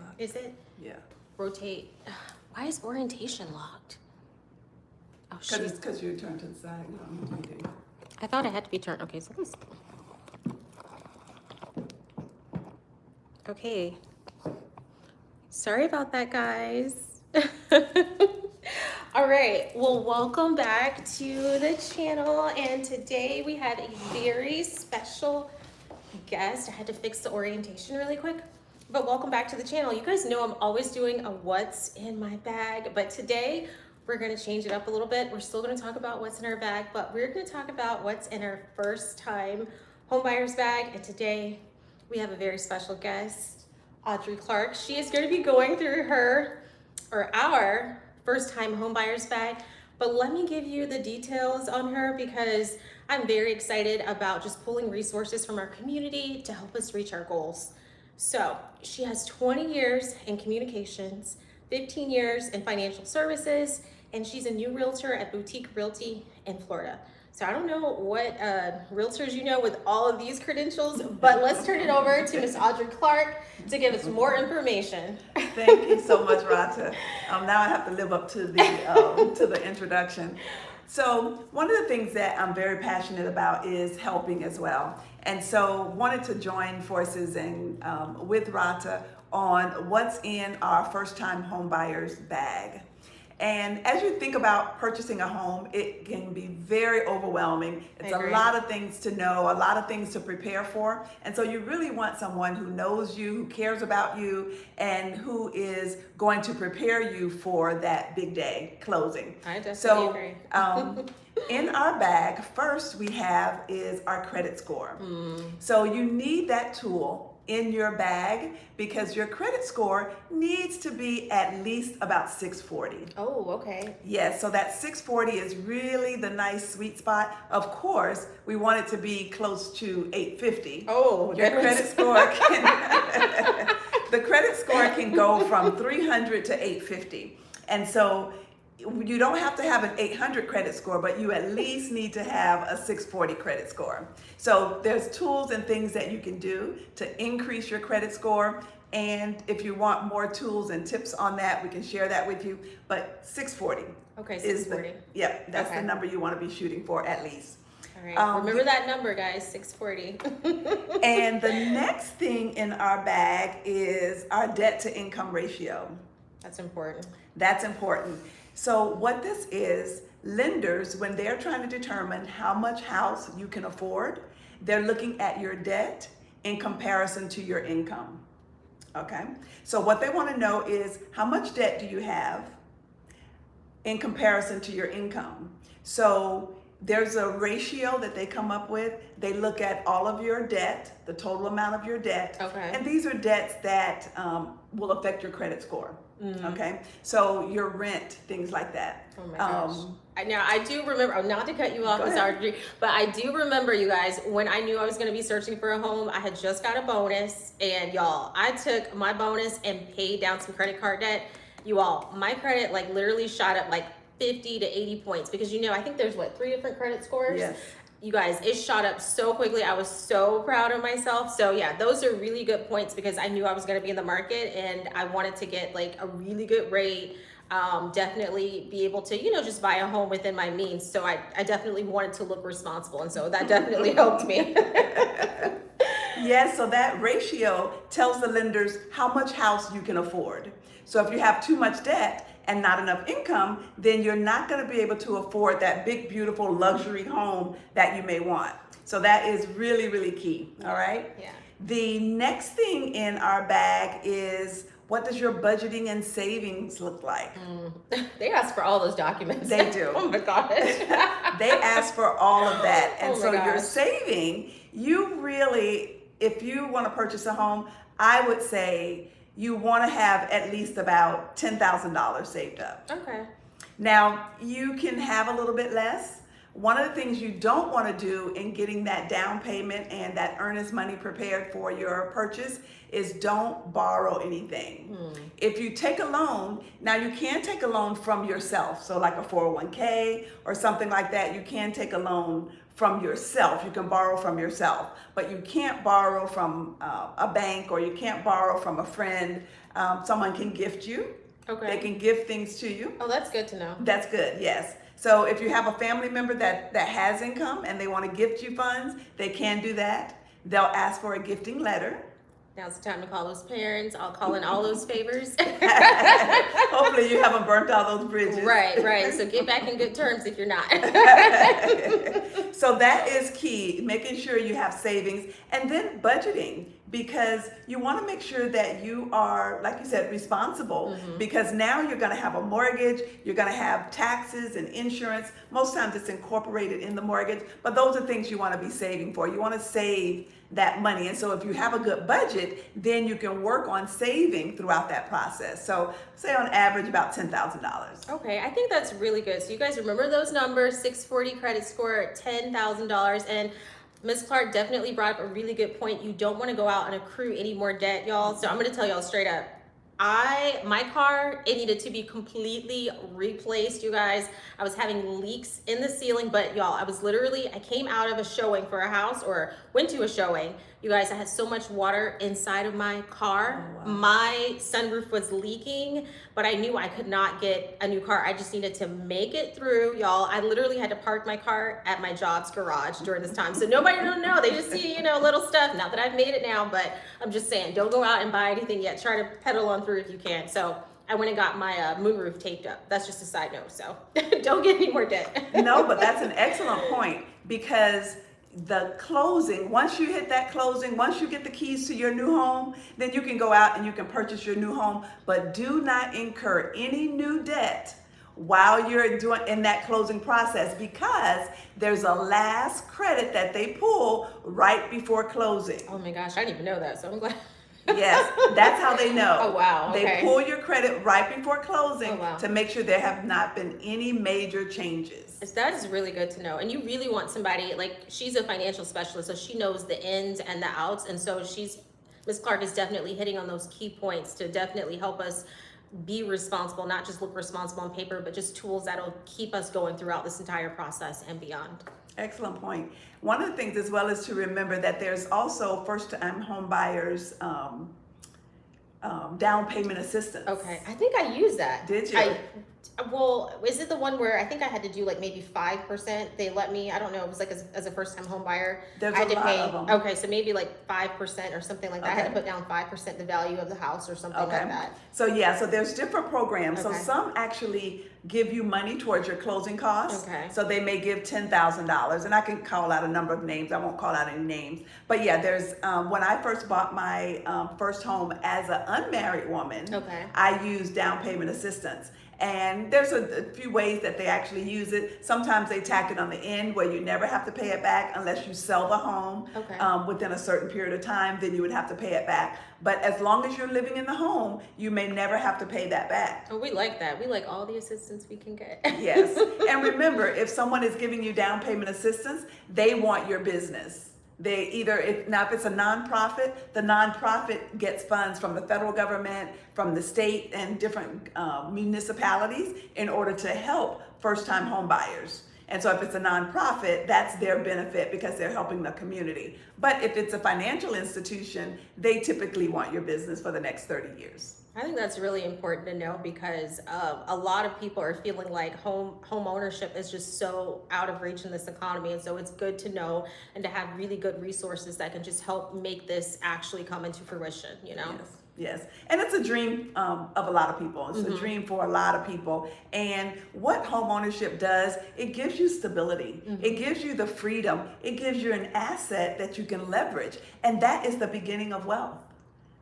locked. Is it? Yeah. Rotate. Why is orientation locked? Oh, shit. Because you're turned to the side. You don't need to do it. I thought it had to be turned. Okay, so this. Okay. Sorry about that, guys. All right. Well, welcome back to the channel. And today we have a very special guest. I had to fix the orientation really quick. But welcome back to the channel. You guys know I'm always doing a what's in my bag. But today we're going to change it up a little bit. We're still going to talk about what's in our bag, but we're going to talk about what's in our first time homebuyer's bag. And today we have a very special guest, Audrey Clark. She is going to be going through our first time homebuyer's bag. But let me give you the details on her because I'm very excited about just pulling resources from our community to help us reach our goals. So she has 20 years in communications, 15 years in financial services, and she's a new realtor at Boutique Realty in Florida. So I don't know what realtors you know with all of these credentials, but let's turn it over to Miss Audrey Clark to give us more information. Thank you so much, Rah'tah. Now I have to live up to the introduction. So one of the things that I'm very passionate about is helping as well. And so wanted to join forces and with Rah'tah on what's in our first time home buyer's bag. And as you think about purchasing a home, it can be very overwhelming. It's a lot of things to know, a lot of things to prepare for. And so you really want someone who knows you, who cares about you, and who is going to prepare you for that big day closing. I definitely agree. In our bag, first we have is our credit score. So you need that tool in your bag because your credit score needs to be at least about 640. Oh, okay. Yes, so that 640 is really the nice sweet spot. Of course, we want it to be close to 850. Oh, your credit score can the credit score can go from 300 to 850. And so you don't have to have an 800 credit score, but you at least need to have a 640 credit score. So there's tools and things that you can do to increase your credit score. And if you want more tools and tips on that, we can share that with you. But 640. Okay, 640. That's the number you want to be shooting for at least. All right, remember that number, guys, 640. And the next thing in our bag is our debt to income ratio. That's important. That's important. So what this is, lenders, when they're trying to determine how much house you can afford, they're looking at your debt in comparison to your income. Okay? So what they want to know is how much debt do you have in comparison to your income? So there's a ratio that they come up with. They look at all of your debt, the total amount of your debt. Okay. And these are debts that will affect your credit score. Okay, so your rent, things like that. Oh my gosh. Now I do remember, not to cut you off, Ms. Audrey, but I do remember, you guys, when I knew I was going to be searching for a home, I had just got a bonus, and y'all, I took my bonus and paid down some credit card debt. You all, my credit like literally shot up like 50 to 80 points because I think there's 3 different credit scores. Yes. You guys, it shot up so quickly. I was so proud of myself. So yeah, those are really good points because I knew I was going to be in the market and I wanted to get like a really good rate. Definitely be able to, just buy a home within my means. So I definitely wanted to look responsible. And so that definitely helped me. Yes, so that ratio tells the lenders how much house you can afford. So if you have too much debt and not enough income, then you're not going to be able to afford that big, beautiful luxury home that you may want. So that is really, really key. All right. Yeah. The next thing in our bag is, what does your budgeting and savings look like? They ask for all those documents. They do. Oh my gosh. They ask for all of that. And so gosh. you're saving, you really, if you want to purchase a home, I would say you want to have at least about $10,000 saved up. Okay. Now, you can have a little bit less. One of the things you don't want to do in getting that down payment and that earnest money prepared for your purchase is don't borrow anything. If you take a loan, now you can take a loan from yourself. So like a 401k or something like that, you can take a loan from yourself. You can borrow from yourself, but you can't borrow from a bank, or you can't borrow from a friend. Someone can gift you. Okay. They can give things to you. Oh, that's good to know. That's good, yes. So if you have a family member that has income and they want to gift you funds, they can do that. They'll ask for a gifting letter. Now's the time to call those parents. I'll call in all those favors. Hopefully you haven't burnt all those bridges. Right. So get back in good terms if you're not. So that is key, making sure you have savings, and then budgeting, because you want to make sure that you are, like you said, responsible, because now you're going to have a mortgage, you're going to have taxes and insurance. Most times it's incorporated in the mortgage, but those are things you want to be saving for. You want to save that money. And so if you have a good budget, then you can work on saving throughout that process. So say on average about $10,000. Okay, I think that's really good. So you guys remember those numbers: 640 credit score, $10,000. And Ms. Clark definitely brought up a really good point. You don't want to go out and accrue any more debt, y'all. So I'm going to tell y'all straight up. My car, it needed to be completely replaced, you guys. I was having leaks in the ceiling, but y'all, I came out of a showing for a house, or went to a showing. You guys, I had so much water inside of my car. Oh, wow. My sunroof was leaking, but I knew I could not get a new car. I just needed to make it through, y'all. I literally had to park my car at my job's garage during this time. So nobody don't know. They just see, little stuff. Not that I've made it now, but I'm just saying, don't go out and buy anything yet. Try to pedal on through if you can. So I went and got my moonroof taped up. That's just a side note. So don't get any more debt. No, but that's an excellent point, because the closing, once you hit that closing, once you get the keys to your new home, then you can go out and you can purchase your new home. But do not incur any new debt while you're doing in that closing process, because there's a last credit that they pull right before closing. Oh my gosh, I didn't even know that. So I'm glad. Yes, that's how they know. Oh, wow. They Okay. pull your credit right before closing. Oh, wow. To make sure there have not been any major changes. That is really good to know. And you really want somebody, like, she's a financial specialist, so she knows the ins and the outs. And so Ms. Clark is definitely hitting on those key points to definitely help us be responsible, not just look responsible on paper, but just tools that'll keep us going throughout this entire process and beyond. Excellent point. One of the things as well is to remember that there's also first-time home buyers down payment assistance. Okay, I think I used that. Did you? Well, is it the one where I think I had to do like maybe 5%? They let me, I don't know, it was like as a first-time home buyer. There's I had a to lot pay. of them. Okay, so maybe like 5% or something like that. I had to Okay. put down 5% the value of the house or something like that. So yeah, so there's different programs. Okay. So some actually give you money towards your closing costs. Okay. So they may give $10,000, and I can call out a number of names. I won't call out any names. But yeah, there's when I first bought my first home as an unmarried woman, Okay. I used down payment assistance. And there's a few ways that they actually use it. Sometimes they tack it on the end where you never have to pay it back unless you sell the home Okay. within a certain period of time, then you would have to pay it back. But as long as you're living in the home, you may never have to pay that back. Oh, we like that. We like all the assistance we can get. Yes. And remember, if someone is giving you down payment assistance, they want your business. They either, if it's a nonprofit, the nonprofit gets funds from the federal government, from the state, and different municipalities in order to help first-time home buyers. And so if it's a nonprofit, that's their benefit because they're helping the community. But if it's a financial institution, they typically want your business for the next 30 years. I think that's really important to know because a lot of people are feeling like home ownership is just so out of reach in this economy. And so it's good to know and to have really good resources that can just help make this actually come into fruition, you know? Yes. Yes, and it's a dream of a lot of people. It's a dream for a lot of people. And what home ownership does, it gives you stability. It gives you the freedom. It gives you an asset that you can leverage. And that is the beginning of wealth.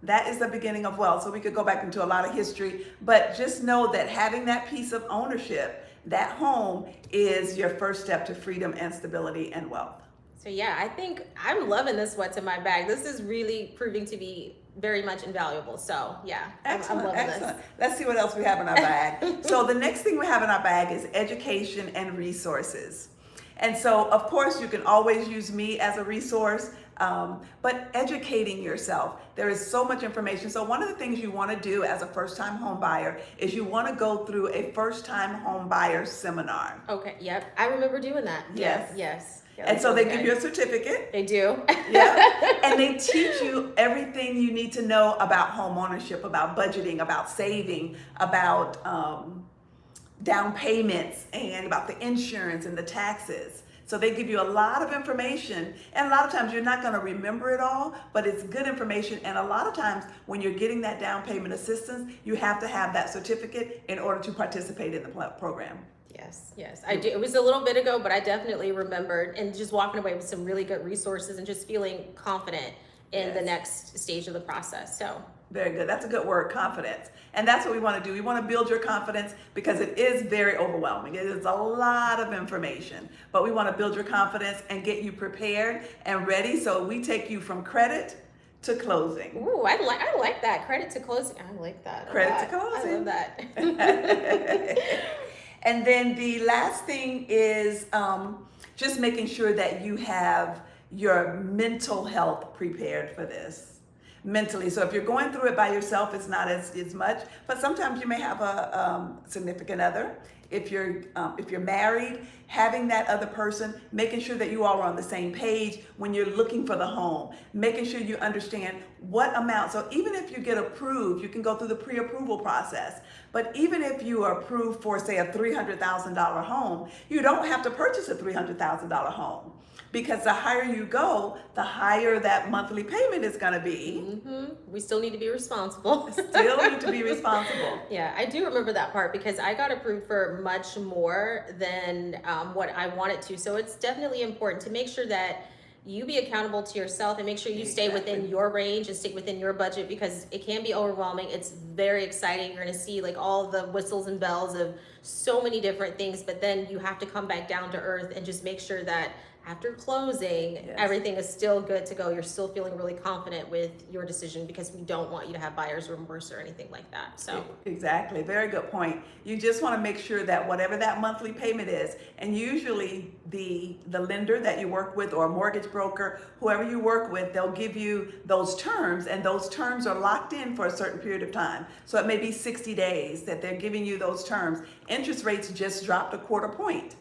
That is the beginning of wealth. So we could go back into a lot of history, but just know that having that piece of ownership, that home, is your first step to freedom and stability and wealth. So yeah, I think I'm loving this What's in My Bag. This is really proving to be very much invaluable. So yeah, Excellent, I'm loving excellent. this. Let's see what else we have in our bag. So the next thing we have in our bag is education and resources. And so of course you can always use me as a resource, but educating yourself. There is so much information. So one of the things you want to do as a first-time home buyer is you want to go through a first-time home buyer seminar. Okay, yep. I remember doing that. Yes. Yes. And so they give you a certificate. They do. Yeah. And they teach you everything you need to know about home ownership, about budgeting, about saving, about down payments, and about the insurance and the taxes. So they give you a lot of information, and a lot of times you're not going to remember it all, but it's good information. And a lot of times when you're getting that down payment assistance, you have to have that certificate in order to participate in the program. Yes, I do. It was a little bit ago, but I definitely remembered, and just walking away with some really good resources and just feeling confident in the next stage of the process. So very good. That's a good word, confidence. And that's what we want to do. We want to build your confidence because it is very overwhelming. It is a lot of information, but we want to build your confidence and get you prepared and ready. So we take you from credit to closing. Ooh, I like that. Credit to closing. I like that. Credit to closing. I love that. And then the last thing is just making sure that you have your mental health prepared for this. Mentally. So if you're going through it by yourself, it's not as much, but sometimes you may have a significant other. If you're married, having that other person, making sure that you all are on the same page when you're looking for the home, making sure you understand what amount. So even if you get approved, you can go through the pre-approval process. But even if you are approved for, say, a $300,000 home, you don't have to purchase a $300,000 home. Because the higher you go, the higher that monthly payment is going to be. We still need to be responsible. Still need to be responsible. Yeah, I do remember that part because I got approved for much more than what I wanted to. So it's definitely important to make sure that you be accountable to yourself and make sure you stay within your range and stick within your budget, because it can be overwhelming. It's very exciting. You're going to see like all the whistles and bells of so many different things, but then you have to come back down to earth and just make sure that after closing, everything is still good to go. You're still feeling really confident with your decision, because we don't want you to have buyer's remorse or anything like that. So exactly, very good point. You just want to make sure that whatever that monthly payment is, and usually the lender that you work with or a mortgage broker, whoever you work with, they'll give you those terms, and those terms are locked in for a certain period of time. So it may be 60 days that they're giving you those terms. Interest rates just dropped a quarter point.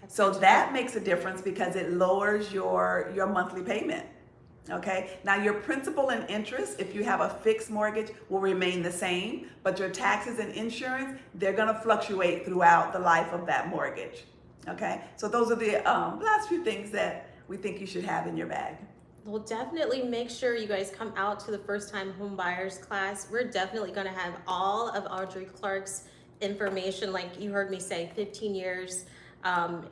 So that makes a difference because it lowers your monthly payment. Okay, now your principal and interest, if you have a fixed mortgage, will remain the same, but your taxes and insurance, they're going to fluctuate throughout the life of that mortgage. Okay, so those are the last few things that we think you should have in your bag. Well, definitely make sure you guys come out to the first time home buyers class. We're definitely going to have all of Audrey Clark's information, like you heard me say, 15 years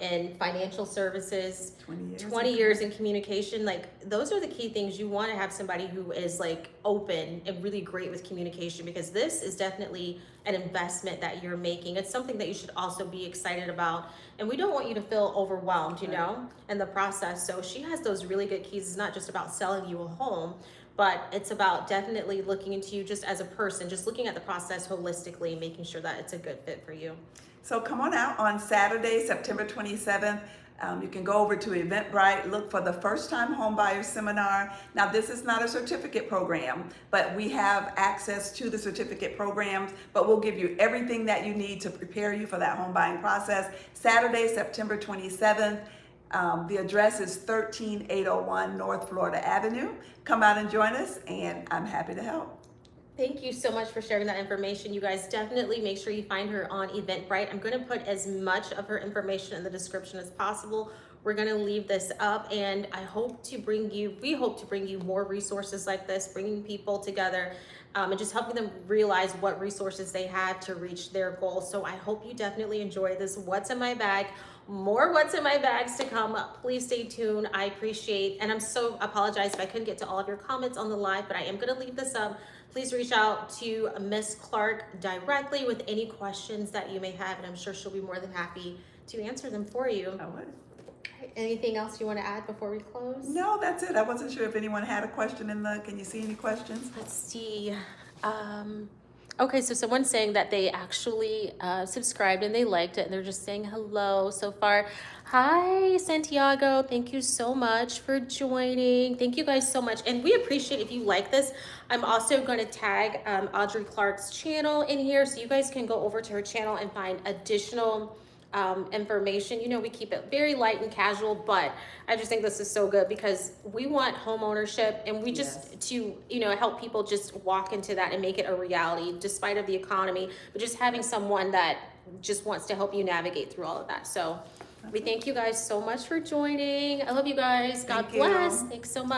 in financial services, 20 years in communication. Like those are the key things. You want to have somebody who is like open and really great with communication, because this is definitely an investment that you're making. It's something that you should also be excited about, and we don't want you to feel overwhelmed, you know, in the process. So she has those really good keys. It's not just about selling you a home, but it's about definitely looking into you just as a person, just looking at the process holistically, making sure that it's a good fit for you. So come on out on Saturday, September 27th. You can go over to Eventbrite, look for the First Time Homebuyers Seminar. Now, this is not a certificate program, but we have access to the certificate programs, but we'll give you everything that you need to prepare you for that home buying process. Saturday, September 27th. The address is 13801 North Florida Avenue. Come out and join us, and I'm happy to help. Thank you so much for sharing that information. You guys definitely make sure you find her on Eventbrite. I'm going to put as much of her information in the description as possible. We're going to leave this up, and we hope to bring you more resources like this, bringing people together and just helping them realize what resources they have to reach their goals. So I hope you definitely enjoy this What's in My Bag. More What's in My Bags to come. Please stay tuned. I appreciate, and I'm so apologize if I couldn't get to all of your comments on the live, but I am going to leave this up. Please reach out to Miss Clark directly with any questions that you may have, and I'm sure she'll be more than happy to answer them for you. I would. Anything else you want to add before we close? No, that's it. I wasn't sure if anyone had a question can you see any questions? Let's see. Okay, so someone's saying that they actually subscribed and they liked it, and they're just saying hello so far. Hi, Santiago. Thank you so much for joining. Thank you guys so much. And we appreciate if you like this. I'm also going to tag Audrey Clark's channel in here, so you guys can go over to her channel and find additional information. You know, we keep it very light and casual, but I just think this is so good because we want home ownership, and we just to, you know, help people just walk into that and make it a reality despite of the economy, but just having someone that just wants to help you navigate through all of that. So we thank you guys so much for joining. I love you guys. God Thank you. bless. Thanks so much.